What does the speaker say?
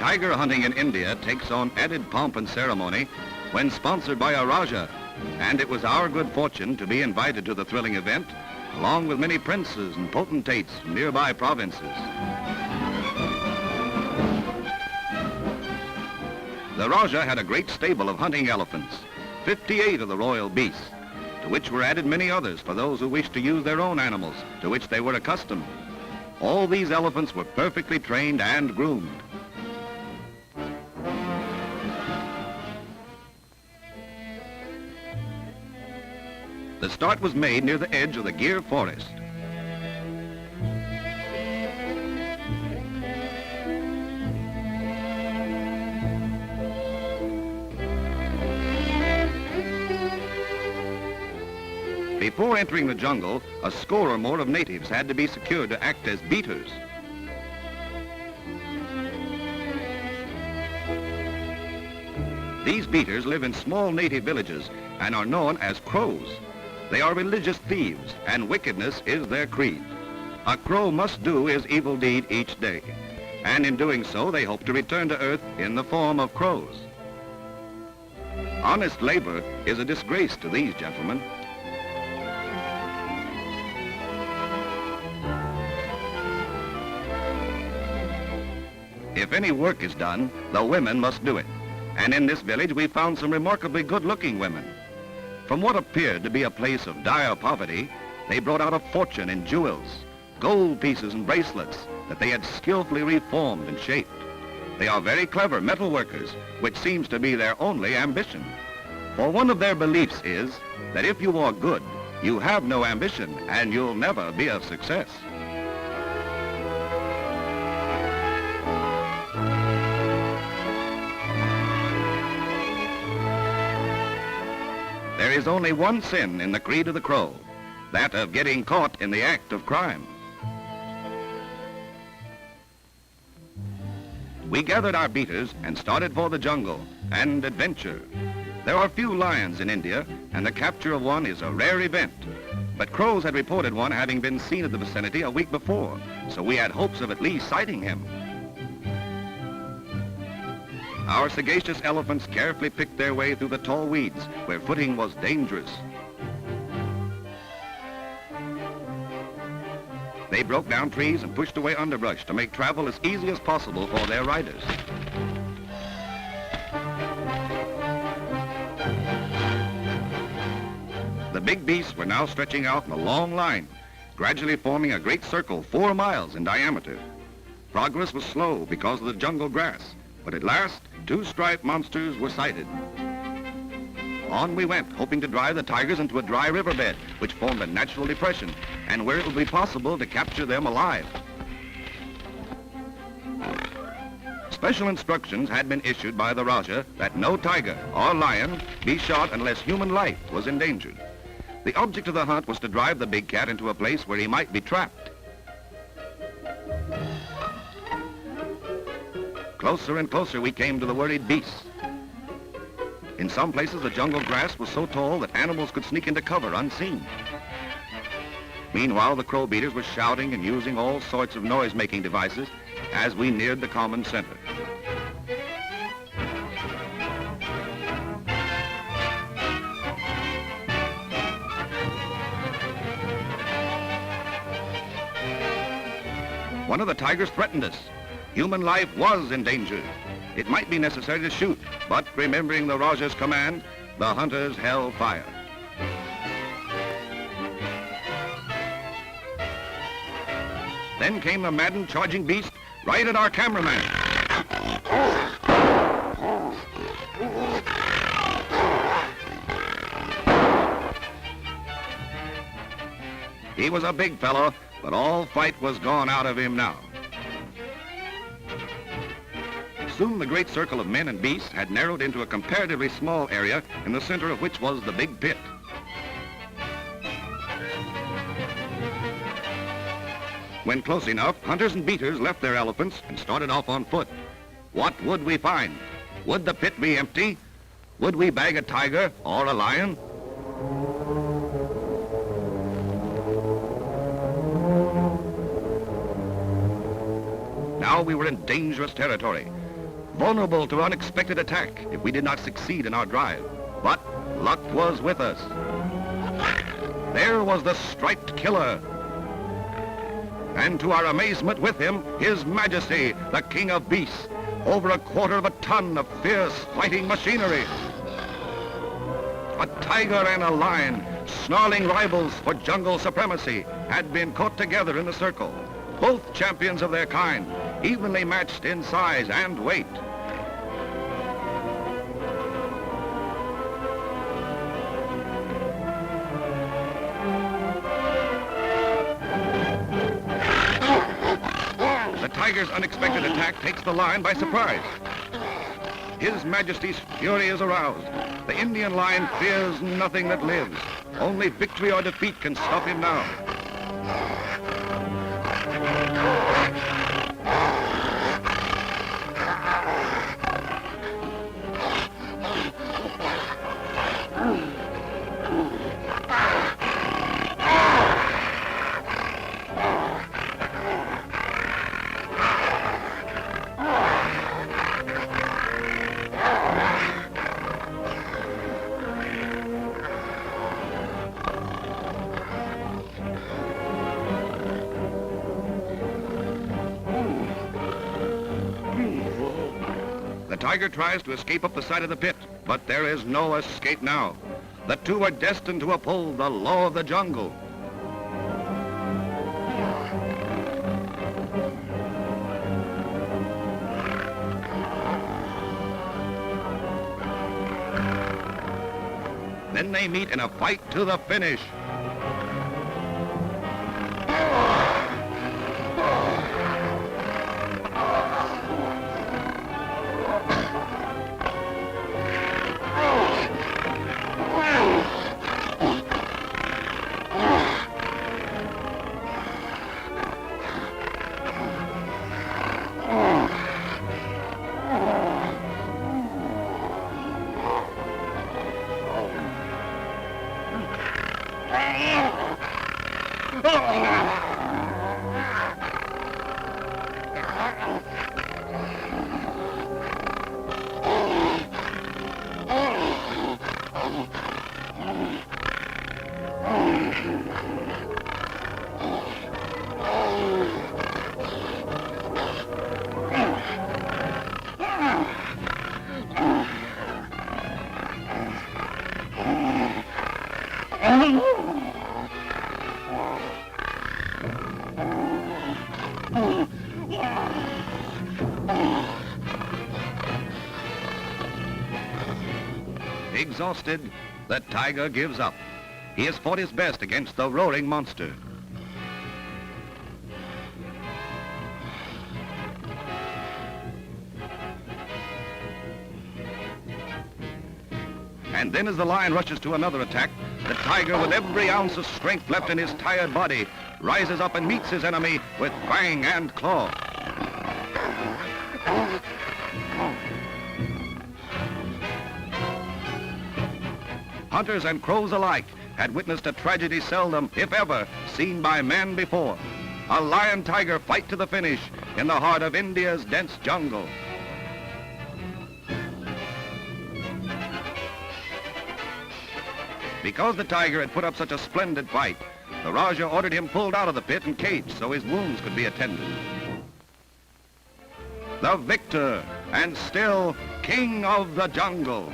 Tiger hunting in India takes on added pomp and ceremony when sponsored by a Raja, and it was our good fortune to be invited to the thrilling event, along with many princes and potentates from nearby provinces. The Raja had a great stable of hunting elephants, 58 of the royal beasts, to which were added many others for those who wished to use their own animals, to which they were accustomed. All these elephants were perfectly trained and groomed. The start was made near the edge of the Gir forest. Before entering the jungle, a score or more of natives had to be secured to act as beaters. These beaters live in small native villages and are known as crows. They are religious thieves, and wickedness is their creed. A crow must do his evil deed each day, and in doing so, they hope to return to earth in the form of crows. Honest labor is a disgrace to these gentlemen. If any work is done, the women must do it. And in this village, we found some remarkably good-looking women. From what appeared to be a place of dire poverty, they brought out a fortune in jewels, gold pieces and bracelets that they had skillfully reformed and shaped. They are very clever metal workers, which seems to be their only ambition. For one of their beliefs is that if you are good, you have no ambition and you'll never be a success. There is only one sin in the creed of the crow, that of getting caught in the act of crime. We gathered our beaters and started for the jungle and adventure. There are few lions in India, and the capture of one is a rare event. But crows had reported one having been seen in the vicinity a week before, so we had hopes of at least sighting him. Our sagacious elephants carefully picked their way through the tall weeds where footing was dangerous. They broke down trees and pushed away underbrush to make travel as easy as possible for their riders. The big beasts were now stretching out in a long line, gradually forming a great circle 4 miles in diameter. Progress was slow because of the jungle grass, but at last, 2 striped monsters were sighted. On we went, hoping to drive the tigers into a dry riverbed, which formed a natural depression, and where it would be possible to capture them alive. Special instructions had been issued by the Raja that no tiger or lion be shot unless human life was endangered. The object of the hunt was to drive the big cat into a place where he might be trapped. Closer and closer we came to the worried beasts. In some places, the jungle grass was so tall that animals could sneak into cover unseen. Meanwhile, the crow beaters were shouting and using all sorts of noise-making devices as we neared the common center. One of the tigers threatened us. Human life was in danger. It might be necessary to shoot, but remembering the Raja's command, the hunters held fire. Then came the maddened charging beast right at our cameraman. He was a big fellow, but all fight was gone out of him now. Soon the great circle of men and beasts had narrowed into a comparatively small area, in the center of which was the big pit. When close enough, hunters and beaters left their elephants and started off on foot. What would we find? Would the pit be empty? Would we bag a tiger or a lion? Now we were in dangerous territory. vulnerable to unexpected attack if we did not succeed in our drive. But luck was with us. There was the striped killer. And to our amazement with him, His Majesty, the King of Beasts, over a quarter of a ton of fierce fighting machinery. A tiger and a lion, snarling rivals for jungle supremacy, had been caught together in the circle. Both champions of their kind, evenly matched in size and weight. The tiger's unexpected attack takes the lion by surprise. His Majesty's fury is aroused. The Indian lion fears nothing that lives. Only victory or defeat can stop him now. The tiger tries to escape up the side of the pit, but there is no escape now. The two are destined to uphold the law of the jungle. Then they meet in a fight to the finish. Exhausted, the tiger gives up. He has fought his best against the roaring monster. And then as the lion rushes to another attack, the tiger, with every ounce of strength left in his tired body, rises up and meets his enemy with fang and claw. Hunters and crows alike had witnessed a tragedy seldom, if ever, seen by man before. A lion-tiger fight to the finish in the heart of India's dense jungle. Because the tiger had put up such a splendid fight, the Rajah ordered him pulled out of the pit and caged so his wounds could be attended. The victor, and still King of the Jungle.